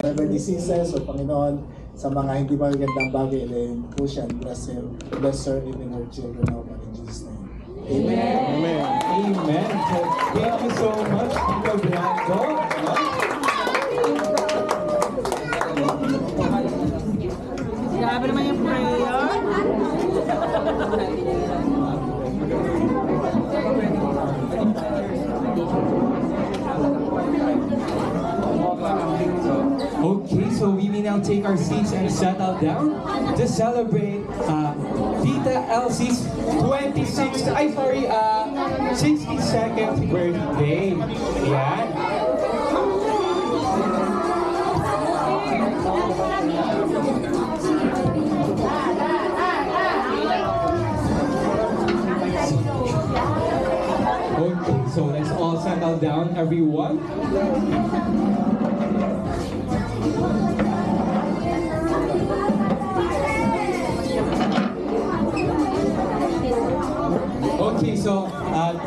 whatever diseases, o Panginoon, sa mga hindi magagandang bagay, ilayin po siya and bless her, even her children, now, in Jesus' name. Amen. Amen. Amen. So, thank you so much, Tito Brando. Grabe naman yung prayer. Okay, so we may now take our seats and settle down to celebrate Tita Elsie's 62nd birthday. Yan. Okay, so let's all settle down, everyone. Okay, so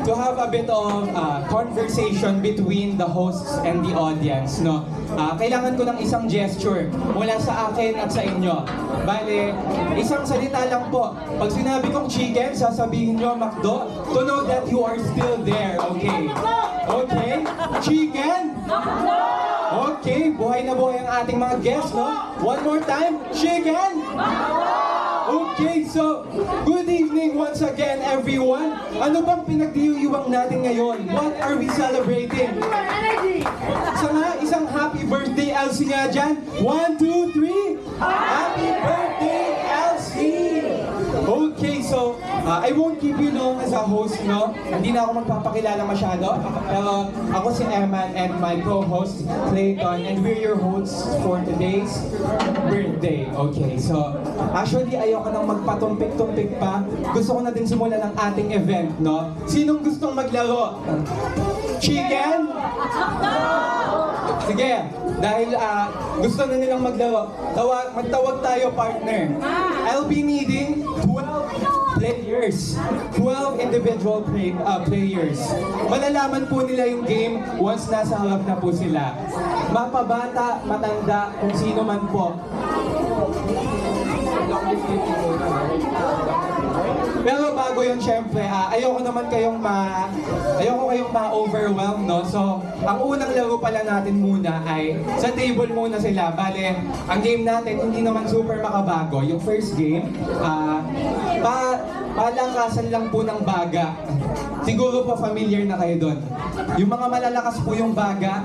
to have a bit of conversation between the hosts and the audience, no? Kailangan ko ng isang gesture mula sa akin at sa inyo. Bale, isang salita lang po. Pag sinabi kong chicken, sasabihin nyo McDo to know that you are still there, okay? Okay? Chicken? Okay, buhay na buhay ang ating mga guests, no? One more time, chicken? Okay, so, good evening once again, everyone. Ano bang pinagdiyuwang natin ngayon? What are we celebrating? Isang happy birthday, Elsie nga dyan. 1, 2, 3. Happy birthday, Elsie! Okay, so, I won't keep you long as a host, no? Hindi na ako magpapakilala masyado. Pero ako si Eman and my co-host, Clayton, and we're your hosts for today's birthday. Okay, so, actually, ayoko nang magpatumpik-tumpik pa. Gusto ko na din simulan ng ating event, no? Sinong gustong maglaro? Chicken? Sige, dahil gusto na nilang maglaro, magtawag tayo, partner. I'll be needing 12 players. 12 individual players. Malalaman po nila yung game once nasa harap na po sila. Mapabata, matanda, kung sino man po. Pero bago yun, syempre, ayoko kayong ma-overwhelm, no? So, ang unang laro pala natin muna ay sa table muna sila. Bale, ang game natin hindi naman super makabago. Yung first game, palakasan lang po ng baga. Siguro po familiar na kayo doon. Yung mga malalakas po yung baga,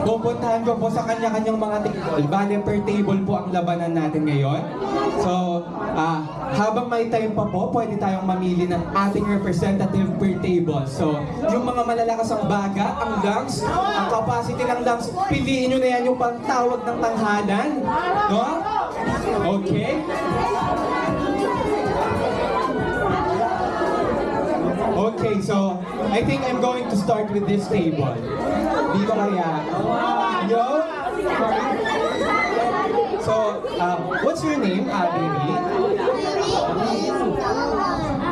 pupuntahan ko po sa kanya-kanyang mga table. Bale, per table po ang labanan natin ngayon. So, habang may time pa po, pwede tayong mamili ng ating representative per table. So, yung mga malalakas ang baga, ang lungs, ang capacity ng lungs, piliin nyo na yan yung pantawag ng tanghalan. No? Okay? Okay, so I think I'm going to start with this table. Dito kaya. Yo? So, what's your name, baby?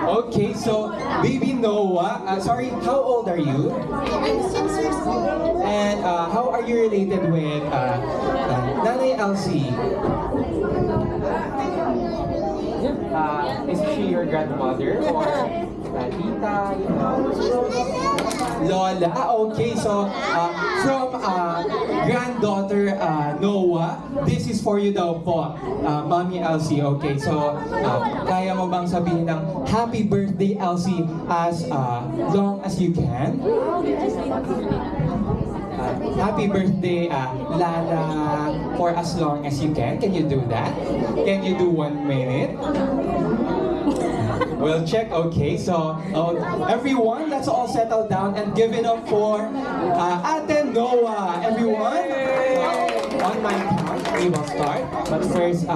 Okay, so baby Noah. Sorry, how old are you? I'm 6 years old. And how are you related with Nanay Elsie? Is she your grandmother or tita? Lola. Okay, so from granddaughter Noah, this is for you daw po, Mommy Elsie. Okay, so kaya mo bang sabihin ng happy birthday Elsie as long as you can? Happy birthday, Lala, for as long as you can. Can you do that? Can you do 1 minute? We'll check. Okay, so everyone, let's all settle down and give it up for Ate Noah. Everyone, on my count, we will start. But first,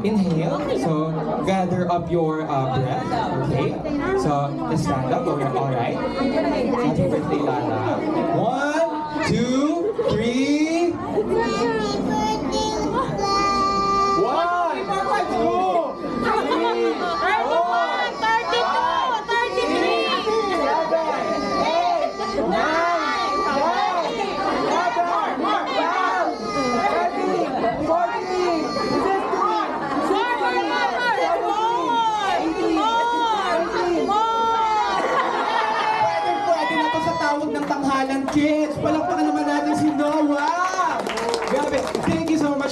inhale. So gather up your breath. Okay. So let's stand up. We're all right. Happy birthday, Lala. 1, 2, 3.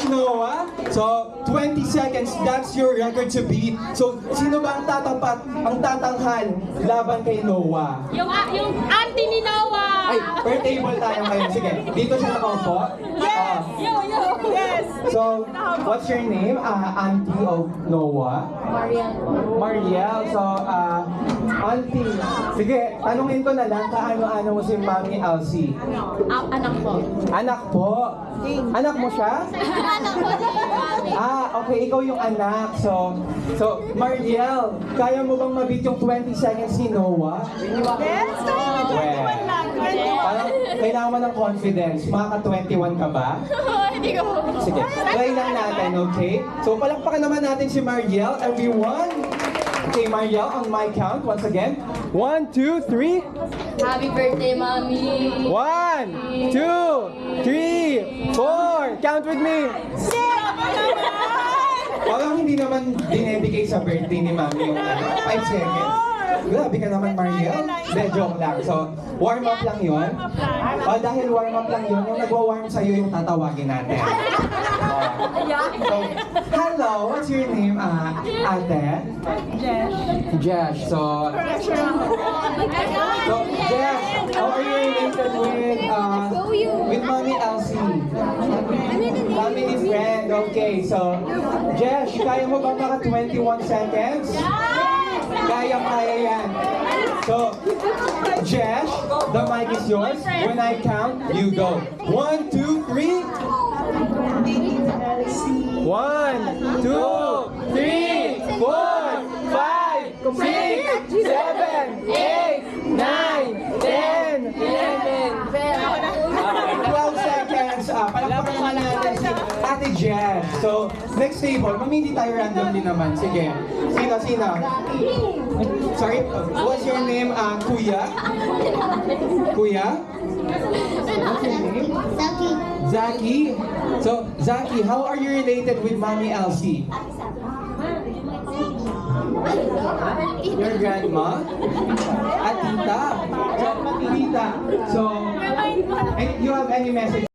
Noah. So, 20 seconds, that's your record to beat. So, sino ba ang tatapat, ang tatanghal laban kay Noah? Yung auntie ni Noah. Ay, per table tayo ngayon. Sige, dito siya nakaupo. Yes! Yo. Yes! So, what's your name? Auntie of Noah? Mariel. So, Auntie. Sige, tanungin ko na lang, kaano-ano mo si Mami Elsie? Anak ko. Anak po. Anak mo siya? Anak ko si Mami. Okay, ikaw yung anak. So, Mariel, kaya mo bang mabit yung 20 seconds ni Noah? Yes! Kaya mo 21 lang. 21. Parang kailangan mo ng confidence. Maka-21 ka ba? Hindi ko. Sige, try lang natin, okay? So, palakpakan naman natin si Mariel, everyone. Okay, Mariel, on my count, once again. 1, 2, 3. Happy birthday, Mami. 1, 2, 3, 4. Count with me. Parang hindi naman dinedicate sa birthday ni Mami yung 5 seconds. Grabe ka naman, Mariel. Hindi, joke lang. So, warm up lang yun. Dahil warm up lang yun, yung nagwa-warm sa'yo yung tatawagin natin. So, hello, what's your name, ate? Jesh. So, Jesh, how are you related with Mommy Elsie? Family friend, okay. So, Jesh, kaya mo ba maka 21 seconds? Kaya yan. So, Jesh, the mic is yours. When I count, you go. 1, 2, 3. 1, 2, 3, 4, 5, 6, 7, 8, 9, 10, 11, 12. Seconds. Palakpakan naman natin si Ate Jess. So, next table, mamili tayo random din naman. Sige. Sino? Sorry, what's your name, Kuya? Kuya? What's your name? Zaki. So, Zaki, how are you related with Mommy Elsie? Your grandma? At tita? So, tita. So, and you have any message?